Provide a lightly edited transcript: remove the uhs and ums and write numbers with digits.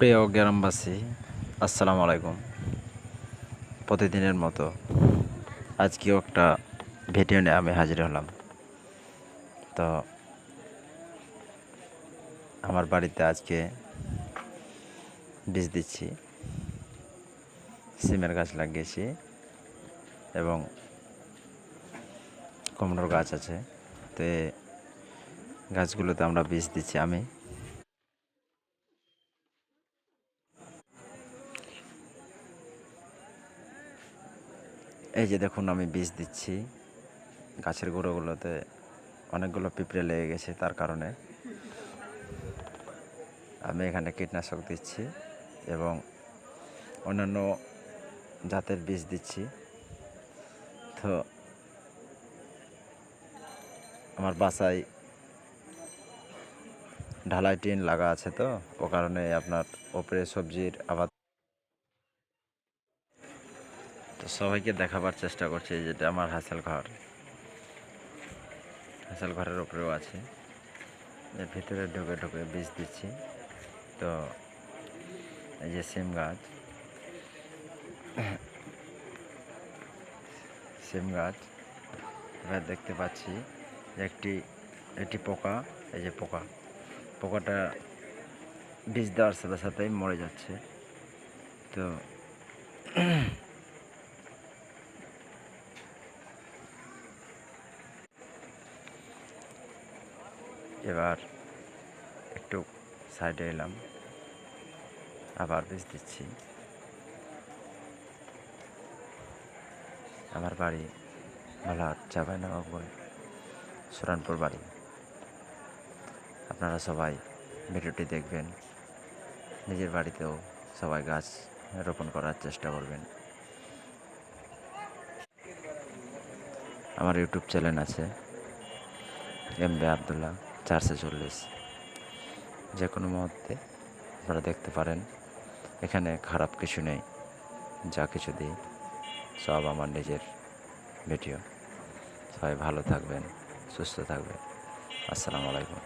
প্রিয় গ্রামবাসী, আসসালামু আলাইকুম। প্রতিদিনের মতো আজকেও একটা ভিডিও নিয়ে আমি হাজির হলাম। তো আমার বাড়িতে আজকে বীজ দিচ্ছি, সিমের গাছ লাগিয়েছি এবং কুমড়োর গাছ আছে। তো এই গাছগুলোতে আমরা বীজ দিচ্ছি। আমি এই যে দেখুন, আমি বীজ দিচ্ছি। গাছের গোড়াগুলোতে অনেকগুলো পিঁপড়ে লেগে গেছে, তার কারণে আমি এখানে কীটনাশক দিচ্ছি এবং অন্যান্য জাতের বীজ দিচ্ছি। তো আমার বাসায় ঢালাই টিন লাগা আছে, তো ও কারণে আপনার ওপরে সবজির আবাদ। তো সবাইকে দেখাবার চেষ্টা করছি, যেটা আমার হাঁসেল ঘর। হাঁসেল ঘরের ওপরেও আছে, এর ভিতরে ঢুকে ঢুকে বীজ দিচ্ছি। তো এই যে সিম গাছ, এবার দেখতে পাচ্ছি একটি পোকা। এই যে পোকাটা বীজ দেওয়ার সাথে সাথেই মরে যাচ্ছে। তো এবার একটু সাইডে এলাম, আবার বীজ দিচ্ছি। আমার বাড়ি ভোলাহাট চাঁপাইনবাবগঞ্জ সুরানপুর বাড়ি। আপনারা সবাই ভিডিওটি দেখবেন, নিজের বাড়িতেও সবাই গাছ রোপণ করার চেষ্টা করবেন। আমার ইউটিউব চ্যানেল আছে MB আবদুল্লাহ 440। যে কোনো মুহূর্তে আপনারা দেখতে পারেন। এখানে খারাপ কিছু নেই, যা কিছু দিই সব আমার নিজের ভিডিও। সবাই ভালো থাকবেন, সুস্থ থাকবেন। আসসালামু আলাইকুম।